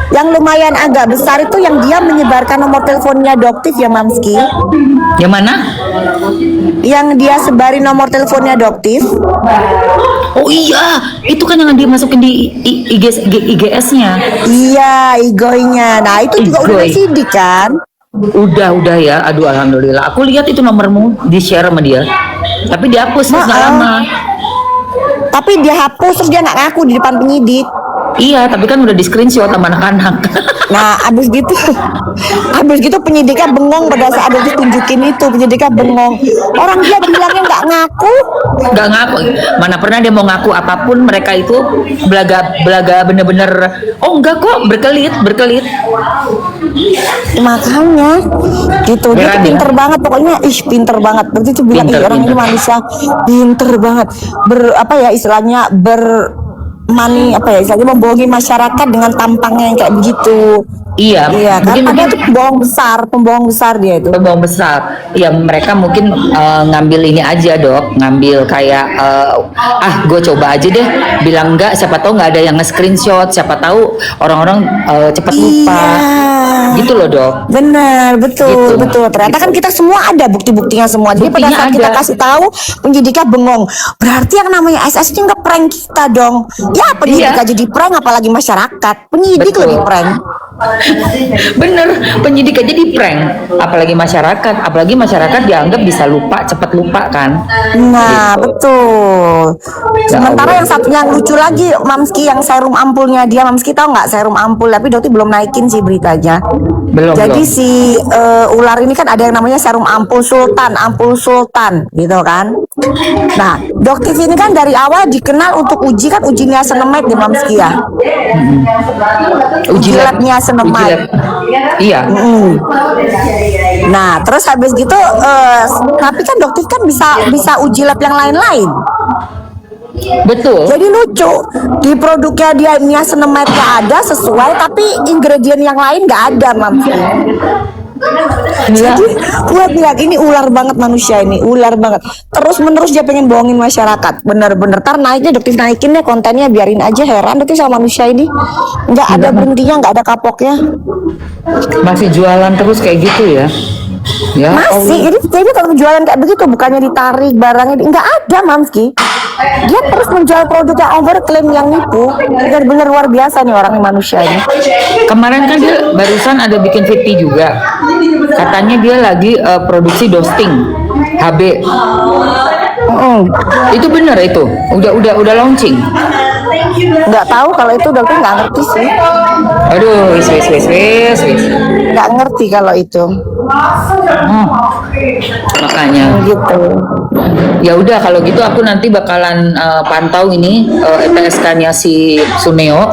Yang lumayan agak besar itu yang dia menyebarkan nomor teleponnya Doktif ya Mamski. Yang mana? Yang dia sebarin nomor teleponnya Doktif. Oh iya, itu kan yang dia masukin di IGS-nya. Iya, igoinya. Nah itu juga udah Igoy. sidik kan. Udah ya. Aduh, alhamdulillah. Aku lihat itu nomormu di share sama dia. Tapi dihapus terus nggak lama. Tapi dia hapus terus dia nggak ngaku di depan penyidik. Iya, tapi kan udah di screenshot sama anak-anak. Nah, abis gitu penyidiknya bengong pada saat dia tunjukin itu, penyidiknya bengong. Orang dia bilangnya nggak ngaku. Nggak ngaku. Mana pernah dia mau ngaku apapun, mereka itu belaga bener-bener. Oh enggak kok, berkelit. Makanya gitu dia tuh Beran, ya? pinter banget pokoknya, pinter banget. Berarti tuh bilang Pinter, orang ini pinter. manusia pinter banget. Apa ya istilahnya istilahnya membohongi masyarakat dengan tampangnya yang kayak begitu. Iya, Iya kan, mungkin padahal itu pembohong besar dia itu. pembohong besar. Ya mereka mungkin ngambil ini aja dok, ngambil kayak gue coba aja deh, bilang enggak, siapa tahu nggak ada yang nge-screenshot, siapa tahu orang-orang cepat lupa, gitu loh dok. Benar, betul, Gitu. betul. Ternyata kan kita semua ada bukti-buktinya semua. Jadi pada Buktinya saat kita ada. kasih tahu, penyidiknya bengong. Berarti yang namanya SS ini nge-prank kita dong. Ya penyidik Iya. aja di prank, apalagi masyarakat. Penyidik Betul. lebih prank. Bener, penyidik aja di prank, apalagi masyarakat dianggap bisa lupa, cepat lupa kan. Nah, Gitu. betul. Sementara Allah. yang satunya yang lucu lagi, Mamski, yang serum ampulnya dia. Mamski tahu nggak serum ampul? Tapi Dokter belum naikin sih beritanya. Belum. Jadi si ular ini kan ada yang namanya serum ampul sultan, gitu kan. Nah, Dokter ini kan dari awal dikenal untuk uji niacinamide di Mamski ya. Uji lab niacinamide. Iya. Nah, terus habis gitu, tapi kan Dokter kan bisa uji lab yang lain-lain. Betul. Jadi lucu, di produknya dia niacinamide-nya ada sesuai, tapi ingredient yang lain nggak ada, Mamski. Iya. Jadi gue bilang ini ular banget manusia ini, ular banget. Terus menerus dia pengen bohongin masyarakat, bener-bener. Ntar naiknya Dokter naikin deh kontennya, biarin aja, heran Dokter sama manusia ini. Nggak ada berhentinya, nggak ada kapoknya. Masih jualan terus kayak gitu ya. Ya. Masih, jadi kalau jualan kayak begitu bukannya ditarik barangnya, nggak ada Mamski. Dia terus menjual produk yang overklaim, yang nipu. Bener-bener luar biasa nih orang manusia ini. Kemarin kan dia barusan ada bikin VT juga. Katanya dia lagi produksi Dosting HB. Itu bener itu. Udah launching. Nggak tahu kalau itu Dokter nggak ngerti sih. Aduh, wis. Nggak ngerti kalau itu. Makanya. Gitu. Ya udah kalau gitu aku nanti bakalan pantau ini EPSK-nya si Suneo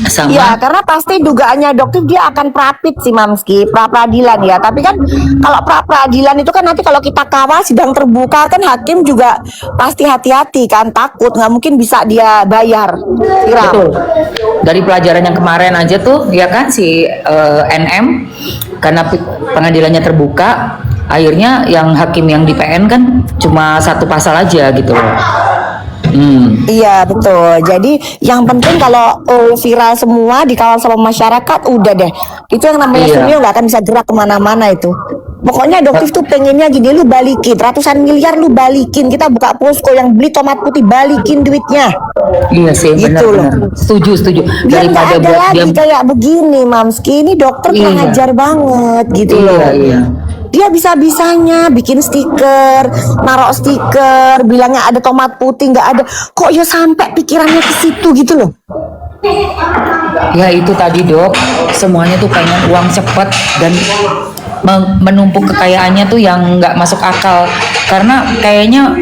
sama. Ya, karena pasti dugaannya Dokter dia akan prapit sih Mamski, pra peradilan ya. Tapi kan kalau pra peradilan itu kan nanti kalau kita kawal sidang terbuka kan hakim juga pasti hati-hati kan, takut nggak mungkin bisa dia bayar. Kira. Betul. Dari pelajaran yang kemarin aja tuh, ya kan si NM karena pengadilannya terbuka, akhirnya yang hakim yang di PN kan cuma satu pasal aja gitu loh. Iya betul. Jadi yang penting kalau viral semua dikawal sama masyarakat, udah deh. Itu yang namanya Iya. Sunil nggak akan bisa gerak kemana-mana itu. Pokoknya Dokter tuh pengennya gini, lu balikin ratusan miliar, lu balikin. Kita buka posko, yang beli tomat putih balikin duitnya. Iya sih, Gitu benar-benar. Setuju. Biar nggak Daripada ada buat lagi dia. kayak begini, Mamski. Ini dokter kurang Iya. ajar banget gitu loh. Iya. Dia bisa-bisanya bikin stiker, narok stiker, bilangnya ada tomat putih, nggak ada. Kok ya sampai pikirannya ke situ gitu loh. Ya itu tadi dok, semuanya tuh pengen uang cepat dan menumpuk kekayaannya tuh yang nggak masuk akal. Karena kayaknya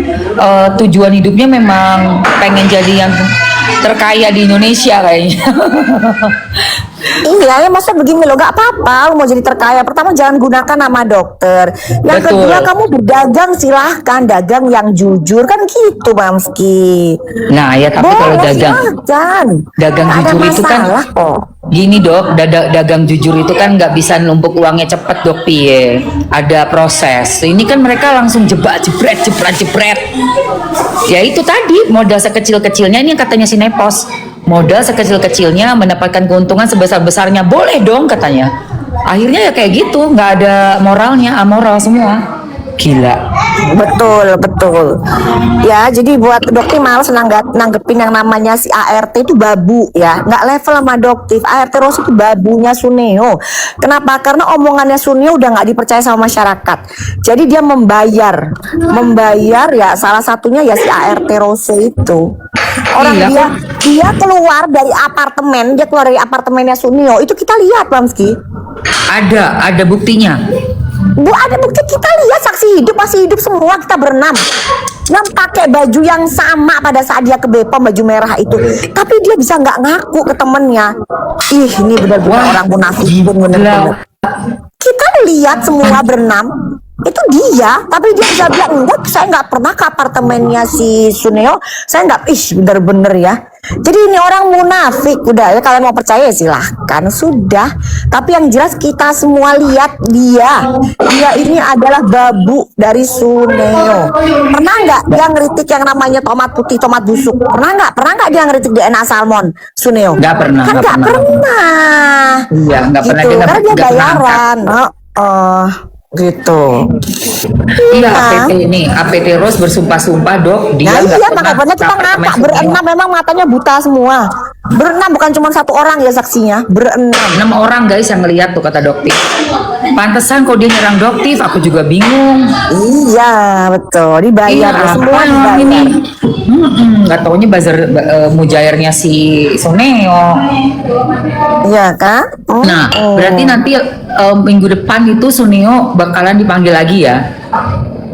tujuan hidupnya memang pengen jadi yang terkaya di Indonesia kayaknya. Iya, ya masa begini loh, gak apa-apa lu mau jadi terkaya. Pertama jangan gunakan nama dokter. Yang Betul. kedua kamu berdagang silahkan, dagang yang jujur kan gitu Mamski. Nah ya tapi kalau silahkan. dagang Nggak ada jujur itu kan masalah kok. gini dok, dagang jujur itu kan nggak bisa numpuk uangnya cepet dok piye. Ada proses. Ini kan mereka langsung jebret. Ya itu tadi modal sekecil-kecilnya ini yang katanya si Nepos modal sekecil-kecilnya mendapatkan keuntungan sebesar-besarnya, boleh dong katanya. Akhirnya ya kayak gitu, nggak ada moralnya, amoral semua. Gila. Betul, betul. Ya, jadi buat Dokti males nanggepin yang namanya si ART itu babu ya. Nggak level sama Dokti. ART Rose itu babunya Suneo. Kenapa? Karena omongannya Suneo udah nggak dipercaya sama masyarakat. Jadi dia membayar ya salah satunya ya si ART Rose itu. Orang Iya, dia keluar dari apartemennya Suneo. Itu kita lihat, Mamski. ada buktinya. Bu, ada bukti, kita lihat saksi hidup, masih hidup semua, kita berenam yang pakai baju yang sama pada saat dia ke Bepom, baju merah itu, tapi dia bisa nggak ngaku ke temennya. Ih, ini benar-benar Wah, orang munafik pun, gila. benar-benar. Kita lihat semua berenam itu dia, tapi dia bisa bilang enggak, saya nggak pernah ke apartemennya si Suneo, saya nggak. Ih, bener-bener ya. Jadi ini orang munafik. Udah ya, kalian mau percaya silahkan, sudah. Tapi yang jelas kita semua lihat dia ini adalah babu dari Suneo. Pernah nggak dia ngeritik yang namanya tomat putih, tomat busuk? Pernah nggak dia ngeritik DNA salmon Suneo? Nggak pernah, Kan nggak nggak pernah. pernah. Iya, nggak pernah, Gitu, dia nggak karena dia nggak pernah angkat. bayaran. Gitu. Iya, Nah. APT Rose bersumpah-sumpah dok, dia Nah nggak iya, pernah makanya ke kita apartemen ngakak Suneo. berenam, memang matanya buta semua. Berenam, bukan cuma satu orang ya saksinya, berenam. 6 orang guys yang ngeliat tuh kata Doktif. Pantesan kok dia nyerang Doktif, aku juga bingung. Iya betul, dibayar ya, semua apa dibayar. ini? Nggak taunya buzzer mujairnya si Suneo. Iya kan? Nah, berarti nanti minggu depan itu Suneo bakalan dipanggil lagi ya?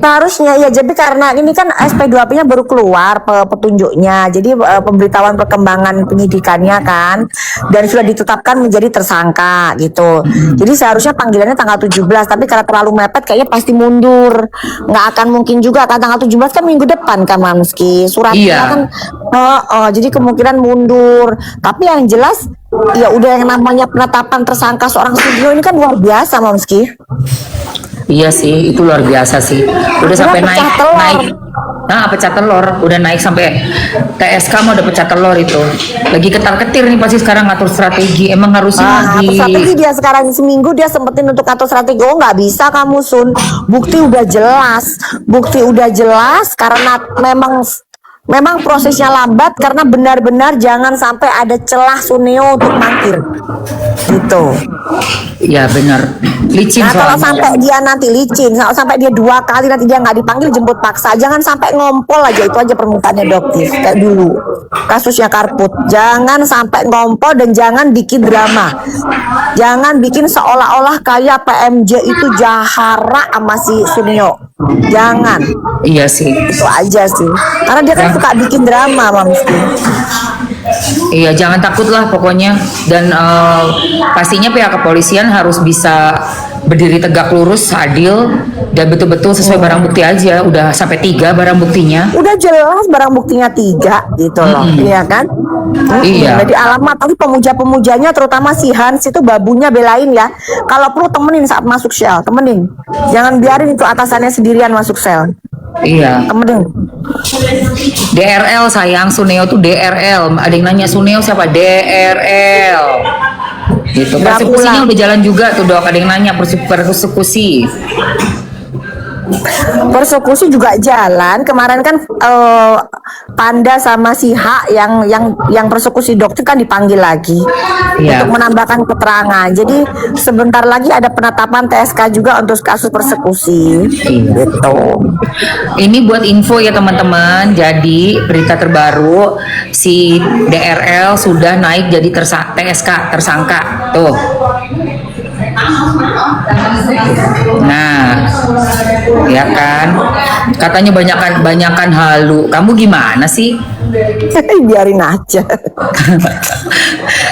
Seharusnya ya, jadi karena ini kan SP2P-nya baru keluar petunjuknya, jadi pemberitahuan perkembangan penyidikannya kan, dan sudah ditetapkan menjadi tersangka gitu. Jadi seharusnya panggilannya tanggal 17, tapi karena terlalu mepet kayaknya pasti mundur. Nggak akan mungkin juga kan, tanggal 17 kan minggu depan kan Mamski, suratnya Iya. kan. Jadi kemungkinan mundur. Tapi yang jelas ya udah, yang namanya penetapan tersangka seorang studio ini kan luar biasa Mamski. Iya sih, itu luar biasa sih. Udah sampai pecah naik, telur. naik. Nah, pecah telur, udah naik sampai TSK mau udah pecah telur itu. Lagi ketar-ketir nih pasti sekarang ngatur strategi. Emang harusnya Atur strategi dia sekarang, seminggu dia sempetin untuk atur strategi. Oh nggak bisa kamu Sun, bukti udah jelas karena memang prosesnya lambat karena benar-benar jangan sampai ada celah Suneo untuk mangkir gitu. ya benar. Licin Nah kalau soalnya. sampai dia nanti licin, kalau sampai dia 2 kali nanti dia nggak dipanggil, jemput paksa, jangan sampai ngompol aja, itu aja permintaannya Doktif kayak dulu kasusnya Karput. Jangan sampai ngompol dan jangan bikin drama, jangan bikin seolah-olah kayak PMJ itu jahara sama si Suneo. Jangan, Iya sih. itu aja sih, karena dia kan suka bikin drama Mamski. Iya, jangan takut lah pokoknya. Dan pastinya pihak kepolisian harus bisa berdiri tegak lurus, adil, dan betul-betul sesuai barang bukti aja. Udah sampai 3 barang buktinya. Udah jelas barang buktinya 3 gitu loh, iya kan? Iya. Jadi alamat, tapi pemuja-pemujanya terutama si Hans itu babunya belain ya. Kalau perlu temenin saat masuk sel, temenin. Jangan biarin itu atasannya sendirian masuk sel. Iya. Temenin. DRL sayang, Suneo tuh DRL. Ada yang nanya Suneo siapa? DRL. Gitu. Persekusinya udah jalan juga tuh dok. Ada yang nanya persekusi. Persekusi juga jalan. Kemarin kan Panda sama si H yang persekusi Dokter kan dipanggil lagi Iya. untuk menambahkan keterangan. Jadi sebentar lagi ada penetapan TSK juga untuk kasus persekusi. Iya. Gitu. Ini buat info ya teman-teman. Jadi berita terbaru si DRL sudah naik jadi TSK tersangka tuh. Nah, ya kan, katanya banyakan halu. Kamu gimana sih? Biarin aja.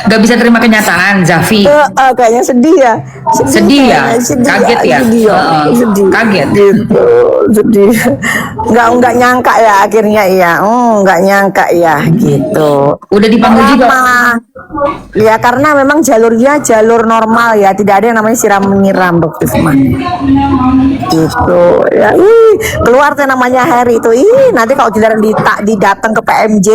Gak bisa terima kenyataan, Zafi. Kayaknya sedih ya. Sedih ya? Kayaknya sedih Kaget ya? Sedih ya. Sedih. Kaget. Gitu. Sedih. Nggak nyangka ya akhirnya ya. Nggak nyangka ya gitu. Udah dipanggil juga. Lama. Ya karena memang jalurnya jalur normal ya, tidak ada yang namanya siram menyiram Dr. Firman. Gitu ya. Keluar tuh namanya Harry itu. Nanti kalau didatang ke PMJ,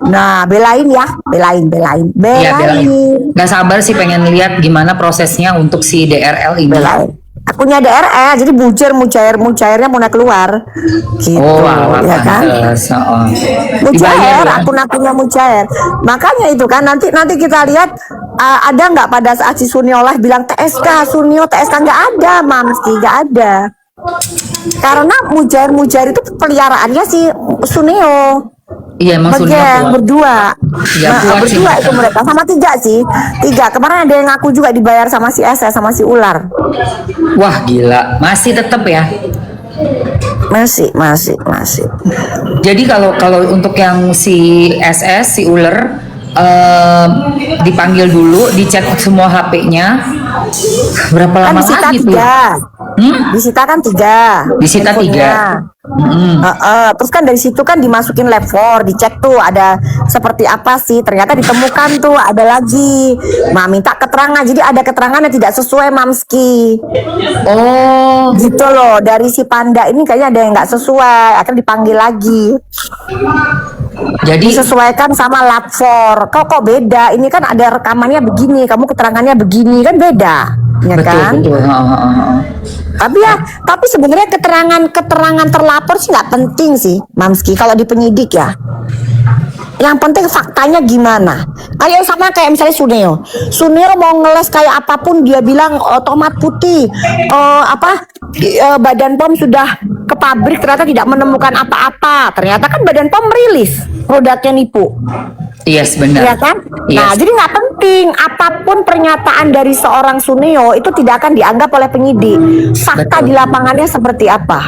nah belain ya, belain. Iya, belain. Gak sabar sih pengen lihat gimana prosesnya untuk si DRL ini. Belain. Akunya DRL, jadi mujairnya mau keluar, gitu, ya kan? Mujair, akun-akunnya mujair. Makanya itu kan nanti kita lihat ada nggak pada saat si Suniolah bilang Sunio TSK nggak ada, Mamski nggak ada. Karena mujair itu peliharaannya si Sunio. Iya, emang berdua. Ya, berdua itu mereka sama tiga. Kemarin ada yang ngaku juga dibayar sama si SS sama si Ular. Wah gila, masih tetap ya? Masih. Jadi kalau untuk yang si SS, si Ular dipanggil dulu, dicek semua HP-nya. Berapa lama lagi tuh? Disita kan 3. Disita 3. Terus kan dari situ kan dimasukin lab 4, dicek tuh ada seperti apa sih, ternyata ditemukan tuh ada lagi minta keterangan, jadi ada keterangan yang tidak sesuai Mamski. Gitu loh, dari si Panda ini kayaknya ada yang nggak sesuai, akan dipanggil lagi. Jadi disesuaikan sama lab 4. Kok beda, ini kan ada rekamannya begini, kamu keterangannya begini, kan beda, ya kan? Betul. Tapi sebenarnya keterangan terlapor sih nggak penting sih, Mamski, kalau di penyidik ya. Yang penting faktanya gimana. Kayak sama kayak misalnya Sunio mau ngeles kayak apapun, dia bilang tomat putih, Badan POM sudah ke pabrik ternyata tidak menemukan apa-apa. Ternyata kan Badan POM merilis produknya nipu. Yes, benar. Ya kan? Yes. Nah, jadi nggak penting apapun pernyataan dari seorang Sunio itu tidak akan dianggap oleh penyidik. Fakta di lapangannya seperti apa?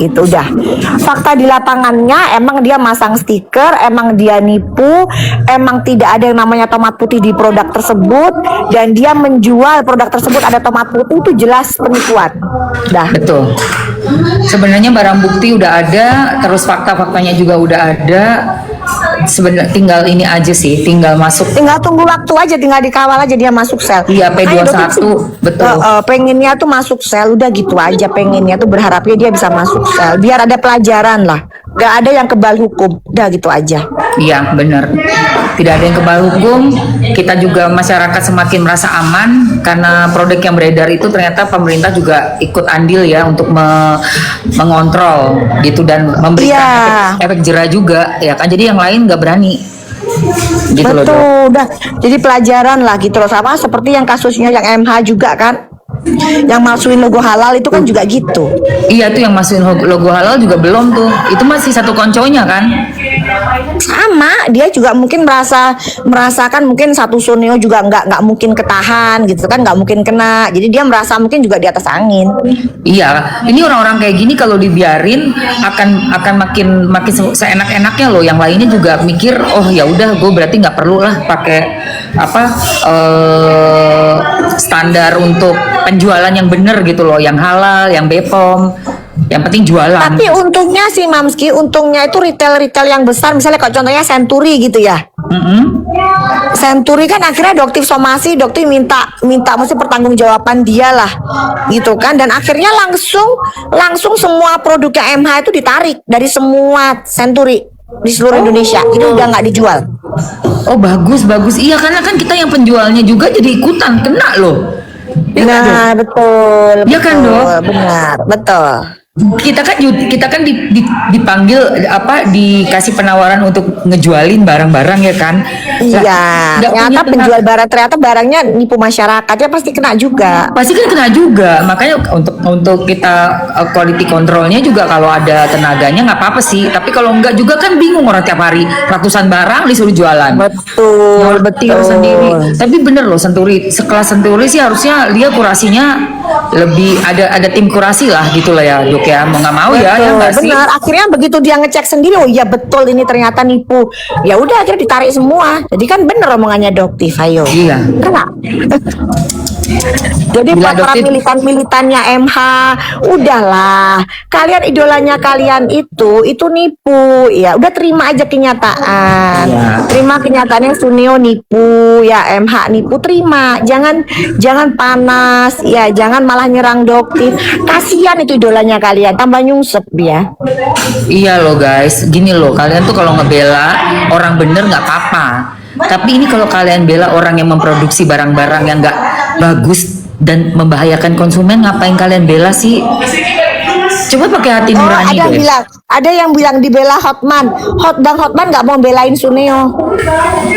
Itu udah. Fakta di lapangannya emang dia masang stiker, emang dia nipu, emang tidak ada yang namanya tomat putih di produk tersebut, dan dia menjual produk tersebut ada tomat putih, itu jelas penipuan. Dah. Betul. Sebenarnya barang bukti udah ada, terus fakta-faktanya juga udah ada. Sebenarnya tinggal ini aja sih, tinggal tunggu waktu aja, tinggal dikawal aja dia masuk sel. Iya, P21, betul. Pengennya tuh masuk sel, udah gitu aja, pengennya tuh berharapnya dia bisa masuk sel, biar ada pelajaran lah, gak ada yang kebal hukum, udah gitu aja. Iya, benar, tidak ada yang kebal hukum. Kita juga masyarakat semakin merasa aman karena produk yang beredar itu ternyata pemerintah juga ikut andil ya untuk mengontrol gitu dan memberikan efek jerah juga ya kan, jadi yang lain nggak berani gitu. Betul, udah jadi pelajaran lah gitu loh, sama seperti yang kasusnya yang MH juga kan, yang masukin logo halal itu kan juga gitu. Iya, tuh yang masukin logo halal juga belum tuh, itu masih satu konconya kan. Sama, dia juga mungkin merasakan mungkin satu Sunio juga nggak mungkin ketahan gitu kan, nggak mungkin kena, jadi dia merasa mungkin juga di atas angin. Iya, ini orang-orang kayak gini kalau dibiarin akan makin seenak-enaknya loh. Yang lainnya juga mikir, oh ya udah, gue berarti nggak perlu lah pakai standar untuk penjualan yang bener gitu loh, yang halal, yang BPOM. Yang penting jualan. Tapi untungnya sih Mamski, untungnya itu retail yang besar, misalnya kalau contohnya Century gitu ya. Century kan akhirnya Doktif somasi, Doktif minta mesti pertanggungjawaban dia lah, gitu kan, dan akhirnya langsung semua produknya MH itu ditarik dari semua Century di seluruh Indonesia, itu udah nggak dijual. Oh bagus, iya, karena kan kita yang penjualnya juga jadi ikutan kena loh. Ya nah kan, betul. Ya kan dok? Benar, betul. Kita kan dipanggil dikasih penawaran untuk ngejualin barang-barang ya kan. Iya. Ternyata penjual barang, ternyata barangnya nipu masyarakat, ya pasti kena juga. Pasti kan kena juga. Makanya untuk kita quality controlnya juga kalau ada tenaganya nggak apa-apa sih. Tapi kalau enggak juga kan bingung, orang tiap hari ratusan barang disuruh jualan. Betul. Sendiri. Tapi bener loh, sekelas Century sih harusnya dia kurasinya lebih ada tim kurasi lah gitulah ya dok ya, mau nggak mau ya Betul, nggak sih. benar. Akhirnya begitu dia ngecek sendiri, oh iya betul ini ternyata nipu. Ya udah akhirnya ditarik semua. Jadi kan bener omongannya Doktif, ayo. Iya. Kena. Jadi Gila, para Doktif. militan-militannya MH, udahlah. Kalian idolanya kalian itu nipu. Ya, udah terima aja kenyataan. Iya. Terima kenyataannya Suneo nipu, ya MH nipu, terima. Jangan panas, ya jangan malah nyerang Doktif. Kasihan itu idolanya kalian, tambah nyungsep dia. Iya loh guys, gini loh, kalian tuh kalau ngebela orang bener nggak apa-apa. Tapi ini kalau kalian bela orang yang memproduksi barang-barang yang nggak bagus dan membahayakan konsumen, ngapain kalian bela sih? Coba pakai hati Oh, nurani deh. ada yang bilang dibela Hotman. Bang Hotman nggak mau belain Suneo.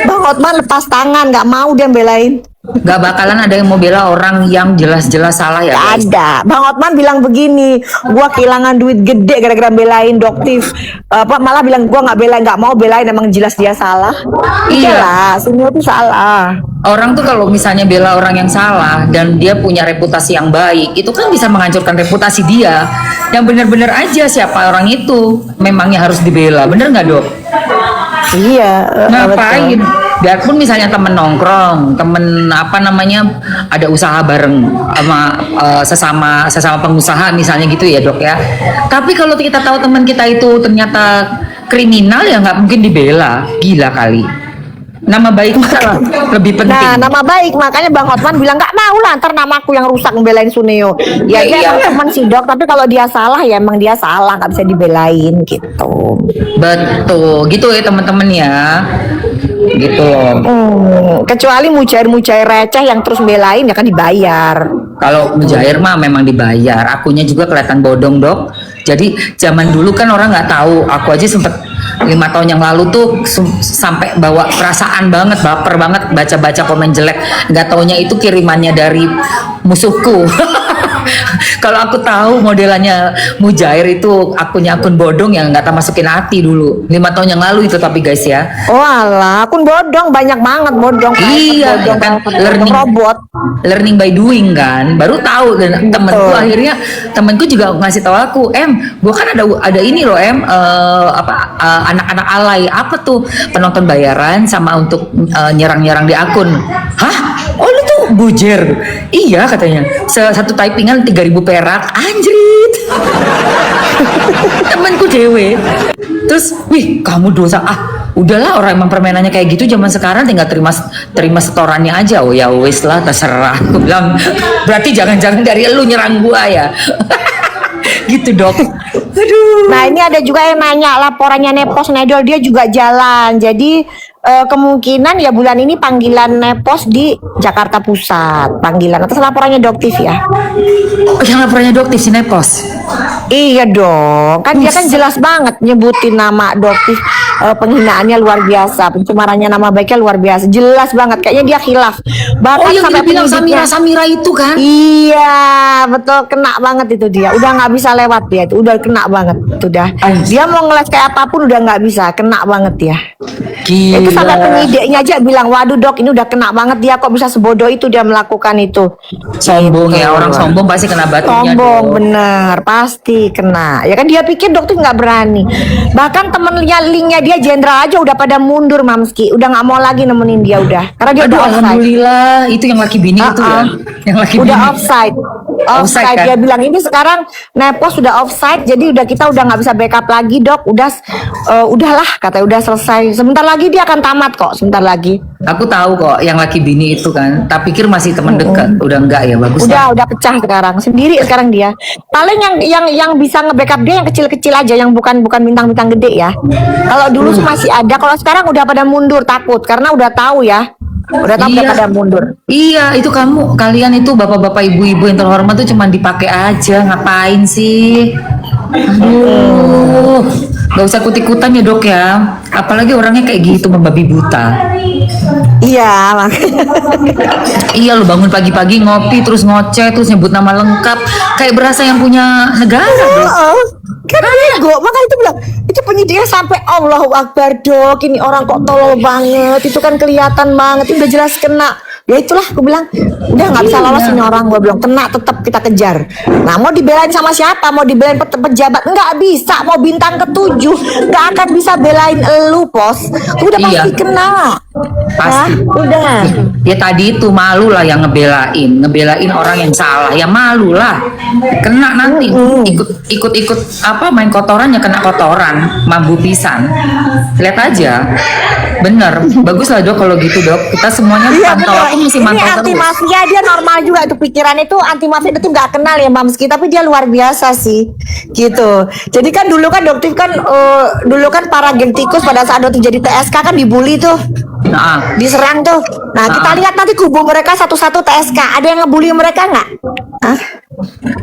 Bang Hotman lepas tangan, nggak mau dia belain. Gak bakalan ada yang mau bela orang yang jelas-jelas salah ya Nggak guys. ada. Bang Hotman bilang begini, gua kehilangan duit gede gara-gara belain Doktif. Apa malah bilang gua nggak mau belain, emang jelas dia salah. Iya. Iyalah, Suneo tuh salah. Orang tuh kalau misalnya bela orang yang salah dan dia punya reputasi yang baik, itu kan bisa menghancurkan reputasi dia. Yang benar-benar aja siapa orang itu memangnya harus dibela, bener nggak dok? Iya. Ngapain? betul. Biarpun misalnya temen nongkrong, temen apa namanya, ada usaha bareng sama sesama pengusaha misalnya gitu ya dok ya. Tapi kalau kita tahu teman kita itu ternyata kriminal ya nggak mungkin dibela, gila kali. Nama baik kita lebih penting. Nah, nama baik, makanya Bang Hotman bilang nggak mau lah, ntar namaku yang rusak membelain Suneo. Ya dia Iya. emang teman sih dok, tapi kalau dia salah ya emang dia salah, nggak bisa dibelain gitu. Betul, gitu ya teman-teman ya. Gitu loh. Kecuali mujair-mujair receh yang terus belain ya kan dibayar. Kalau mujair mah memang dibayar. Akunya juga kelihatan bodong dok. Jadi zaman dulu kan orang nggak tahu. Aku aja sempet 5 tahun yang lalu tuh sampai bawa perasaan banget, baper banget baca-baca komen jelek. Nggak taunya itu kirimannya dari musuhku. Kalau aku tahu modelannya Mujair itu akun bodong yang nggak tak masukin hati dulu 5 tahun yang lalu itu, tapi guys ya. Oh alah, akun bodong banyak banget bodong. Iya, bodong, kan bodong robot. learning by doing kan, baru tahu. Dan temenku akhirnya, temenku juga ngasih tahu aku, gua kan ada ini loh anak-anak alay, apa tuh, penonton bayaran sama untuk nyerang-nyerang di akun. Hah? Oh lu tuh bujer? Iya katanya, satu typingan 3.000 perak, anjrit. Temenku dewe. Terus, wih kamu dosa, udahlah, orang emang permainannya kayak gitu zaman sekarang, tinggal terima setorannya aja. Oh ya wes lah, terserah. Aku bilang, berarti jangan-jangan dari lu nyerang gua ya. Gitu dok. Aduh. Nah ini ada juga yang nanya laporannya Nepos Nedol, dia juga jalan. Jadi kemungkinan ya bulan ini panggilan Nepos di Jakarta Pusat. Panggilan atas laporannya Doktif ya. Oh, yang laporannya Doktif si Nepos. Iya dong, kan dia kan jelas banget nyebutin nama Doktif, penghinaannya luar biasa, pencemarannya nama baiknya luar biasa, jelas banget. Kayaknya dia khilaf. Bahkan Oh yang sampai dia bilang penyidiknya- Samira itu kan? Iya, betul, kena banget itu dia. Udah nggak bisa lewat dia itu, udah kena banget itu dah. Anjir. Dia mau ngeles kayak apapun udah nggak bisa, kena banget ya. Gila. Itu sampai penyidiknya aja bilang, waduh dok, ini udah kena banget dia, kok bisa sebodoh itu dia melakukan itu. Sombong Gitu. ya, orang sombong pasti kena batunya. Sombong, dong. bener, pasti kena. Ya kan dia pikir dokter nggak berani. Bahkan temennya linknya dia jenderal aja udah pada mundur Mamski, udah nggak mau lagi nemenin dia udah, karena dia Aduh, udah offside. alhamdulillah, itu yang laki bini itu ya. Yang laki Udah bini. offside. Offside, kan? Dia bilang ini sekarang Nepos sudah offside, jadi udah kita udah nggak bisa backup lagi dok. Udahlah katanya, udah selesai. Sebentar lagi dia akan tamat kok, sebentar lagi. Aku tahu kok yang laki bini itu kan. Tak pikir masih teman dekat. Udah enggak ya, bagus lah. Udah pecah sekarang, sendiri sekarang dia. Paling yang bisa nge-backup dia yang kecil-kecil aja, yang bukan bintang-bintang gede ya. Kalau dulu sih masih ada, kalau sekarang udah pada mundur, takut karena udah tahu ya. Udah tahu udah Iya. pada mundur. Iya, itu kalian itu bapak-bapak ibu-ibu yang terhormat tuh cuman dipakai aja, ngapain sih? Aduh, gak usah ikut-ikutan ya dok ya. Apalagi orangnya kayak gitu, membabi buta. Iya, makanya. Iya, lo bangun pagi-pagi ngopi terus ngoceh terus nyebut nama lengkap, kayak berasa yang punya negara dok. Kan bego, makanya itu bilang itu penyidiknya sampai Allahu Akbar dok, ini orang kok tolol banget, itu kan kelihatan banget, itu udah jelas kena Ya itulah aku bilang, udah nggak bisa lolos ini orang, gue bilang kena tetap kita kejar. Nah mau dibelain sama siapa? Mau dibelain pejabat? Nggak bisa. Mau bintang ketujuh nggak akan bisa belain elu pos. Udah Iya. pasti kena. Pasti. Ya, udah. Ya tadi itu malu lah yang ngebelain orang yang salah, ya malu lah, kena nanti ikut apa main kotoran ya kena kotoran, mambu pisan. Lihat aja, bener, bagus lah dok kalau gitu dok. Kita semuanya Iya pantau, betul. aku mesti Ini mantau anti terus. mafia dia normal juga itu pikiran itu anti mafia itu nggak kenal ya Mamski, tapi dia luar biasa sih gitu. Jadi kan dulu kan Doktif kan dulu kan para geng tikus pada saat Doktif jadi TSK kan dibully tuh, Nah, diserang tuh. Nah kita lihat nanti kubu mereka satu-satu TSK, ada yang ngebully mereka nggak? Hah?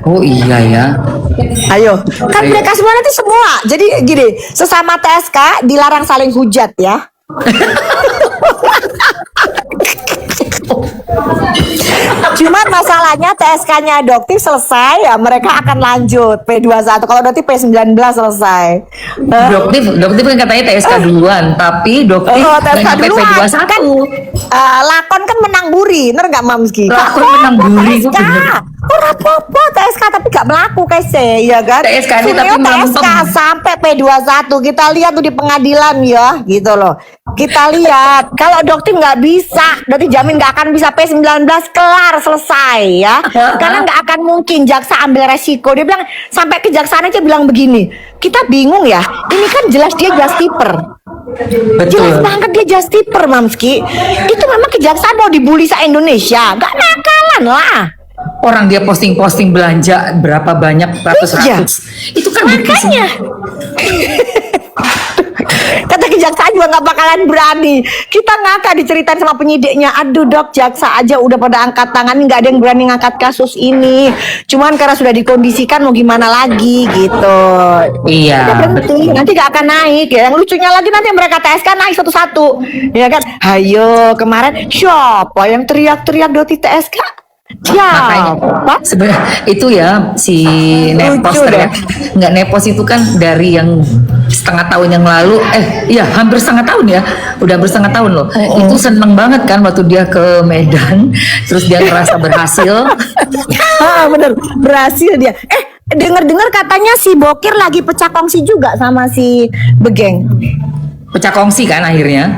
oh iya ya, Ayo, kan Ayo. mereka semua nanti semua. Jadi gini, sesama TSK dilarang saling hujat ya. Cuman masalahnya TSK-nya Doktif selesai ya mereka akan lanjut P21. Kalau Doktif P19 selesai. doktif kan katanya TSK duluan, tapi doktif nggak TSK nyampe duluan P21. kan lakon kan menang buri, bener nggak Mamski? Lakon menang buri, itu TSK. bener. Ora apa-apa TSK tapi gak melaku kayak ya kan? TSK ini tapi Suneo melempem. TSK sampai P21 kita lihat tuh di pengadilan ya gitu loh. Kita lihat kalau Doktif nggak bisa, Doktif jamin nggak akan bisa P19 kelar selesai ya. Karena nggak akan mungkin jaksa ambil resiko. Dia bilang sampai kejaksaan aja bilang begini. Kita bingung ya. Ini kan jelas dia justiper. Jelas Betul. banget dia justiper Mamski. Itu memang kejaksaan mau dibully se-Indonesia. Gak nakalan lah. Orang dia posting-posting belanja berapa banyak ratus-ratus. Itu kan bukti Makanya. Kata kejaksaan juga nggak bakalan berani. Kita ngakak diceritain sama penyidiknya. Aduh dok, jaksa aja udah pada angkat tangan, nggak ada yang berani ngangkat kasus ini. Cuman karena sudah dikondisikan mau gimana lagi gitu. Iya, Udah berhenti, nanti gak akan naik ya. Yang lucunya lagi nanti mereka TSK naik satu-satu. Ya kan? Hayo kemarin siapa yang teriak-teriak Doti TSK? makanya Siapa? sebenarnya itu ya si Nepos Lucu teriak. Nggak Nepos itu kan dari yang setengah tahun yang lalu, iya hampir setengah tahun ya, udah hampir setengah tahun loh. Itu seneng banget kan waktu dia ke Medan, terus dia ngerasa berhasil. Bener, berhasil dia. Dengar-dengar katanya si Bokir lagi pecah kongsi juga sama si Begeng. Pecah kongsi kan akhirnya.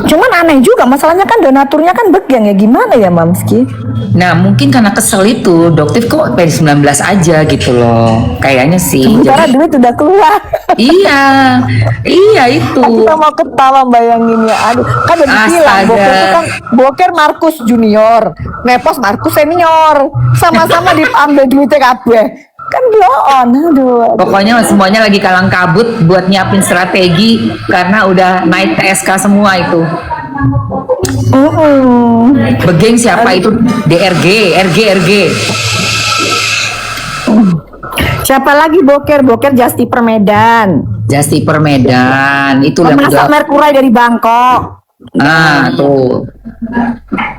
Cuman aneh juga, masalahnya kan donaturnya kan Begeng ya, gimana ya Mamski? Nah mungkin karena kesel itu Doktif kok P19 aja gitu loh, kayaknya sih. Sementara Jadi, duit udah keluar. iya itu. Kita mau ketawa bayangin ya. Aduh, kan udah dibilang Astaga. Boker itu kan Boker Markus Junior, Nepos Markus Senior. Sama-sama diambil duitnya kabeh. Kan bloon. Aduh. Pokoknya semuanya lagi kalang kabut buat nyiapin strategi karena udah naik TSK semua itu. Begeng siapa itu? DRG, RG. Siapa lagi Boker? Boker Justiper Medan. Justiper Medan itu yang Pemasok udah. Merkurai dari Bangkok. Nah tuh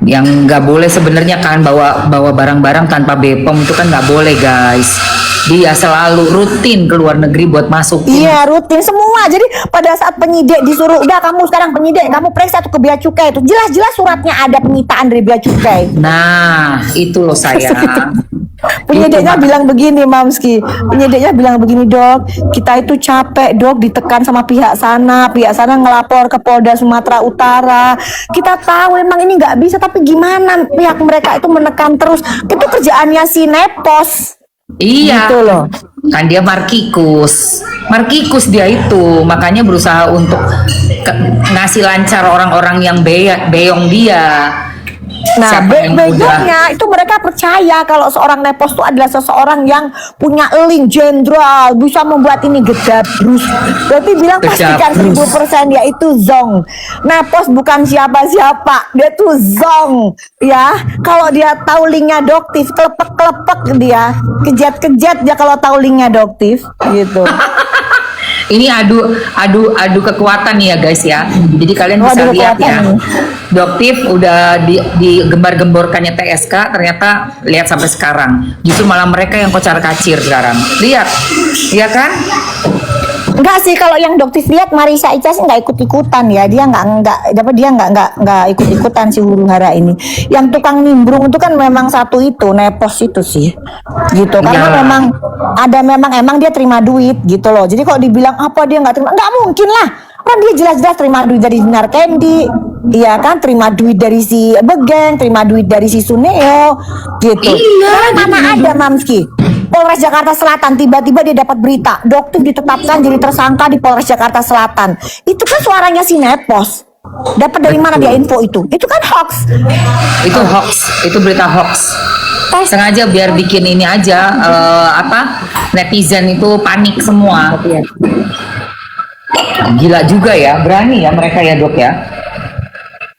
yang nggak boleh sebenarnya kan bawa barang-barang tanpa BPOM itu kan nggak boleh guys. Dia selalu rutin ke luar negeri buat masukin. Iya rutin semua. Jadi pada saat penyidik disuruh, udah kamu sekarang penyidik, kamu periksa tuh ke bea cukai itu jelas-jelas suratnya ada penyitaan dari bea cukai. Nah itu loh saya. Penyidiknya Itu, bilang begini Mamski, penyidiknya bilang begini dok, kita itu capek dok ditekan sama pihak sana ngelapor ke Polda Sumatera Utara. Kita tahu emang ini nggak bisa, tapi gimana pihak mereka itu menekan terus. Itu kerjaannya si Nepos. Iya, Gitu loh. kan dia Markikus dia itu makanya berusaha untuk ngasih lancar orang-orang yang beyong dia. Nah, Siapa yang udah begonya itu mereka percaya kalau seorang Nepos itu adalah seseorang yang punya link jenderal, bisa membuat ini gedabrus. Berarti bilang pastikan Gedabrus. 1000% dia itu zong. Nepos bukan siapa-siapa, dia tuh zong. Ya, kalau dia tahu linknya Doktif, kelepek-kelepek dia, kejat-kejat dia kalau tahu linknya Doktif, gitu. ini adu kekuatan nih ya guys ya. Jadi kalian bisa Adu lihat kekuatan ya. nih. Doktif udah digembar-gemborkannya TSK, ternyata lihat sampai sekarang. Justru malah mereka yang kocar kacir sekarang. Lihat, ya kan? Enggak sih, kalau yang dokter lihat Marisa Ica sih nggak ikut-ikutan ya. Dia nggak ikut-ikutan si huru hara ini. Yang tukang nimbrung itu kan memang satu itu nepos itu sih, gitu. Karena Ya. memang emang dia terima duit gitu loh. Jadi kalau dibilang apa dia nggak terima, nggak mungkin lah. Kan dia jelas-jelas terima duit dari Dinar Candy, iya kan, terima duit dari si Begeng, terima duit dari si Suneo, gitu. Iya, Karena mana ada Mamski? Polres Jakarta Selatan tiba-tiba dia dapat berita Doktif ditetapkan jadi tersangka di Polres Jakarta Selatan. Itu kan suaranya si Nepos. Dapat dari mana dia info itu? Itu kan hoax. Itu hoax, itu berita hoax. Sengaja biar bikin ini aja netizen itu panik semua. Gila juga ya, berani ya mereka ya dok ya.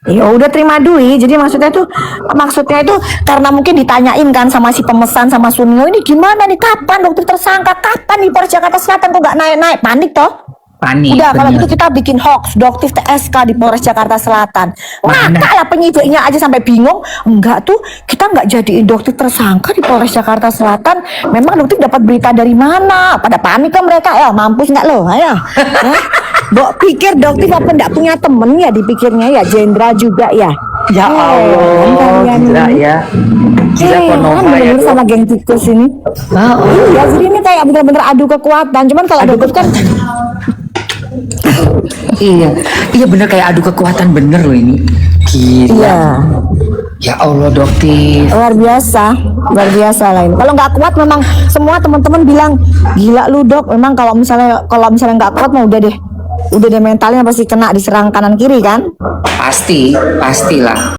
Ya udah terima duit. Jadi maksudnya itu karena mungkin ditanyain kan sama si pemesan sama Sunio, ini gimana nih, kapan dokter tersangka, kapan di Polres Jakarta Selatan kok nggak naik-naik, panik toh. Panik. Udah kalau bener. gitu kita bikin hoax Doktif TSK di Polres Jakarta Selatan. Maka lah penyidiknya aja sampai bingung. Enggak tuh, kita nggak jadiin Doktif tersangka di Polres Jakarta Selatan. Memang Doktif dapat berita dari mana? Pada panik kan mereka. Ya mampus nggak lo? Ayo. Dok pikir Doktif apa nggak punya temen ya, dipikirnya ya jenderal juga ya. Ya Allah, kalian gila ini. ya. Gila Konova ya bener dok. sama geng tikus ini. Ya jadi ini kayak bener-bener adu kekuatan. Cuman kalau Doktif kan Iya bener kayak adu kekuatan bener loh ini. Gila. iya. Ya Allah doktif. Luar biasa lain. Kalau nggak kuat memang semua teman-teman bilang gila lu dok. Memang kalau misalnya nggak kuat mah udah deh mentalnya pasti kena diserang kanan kiri kan. Pastilah.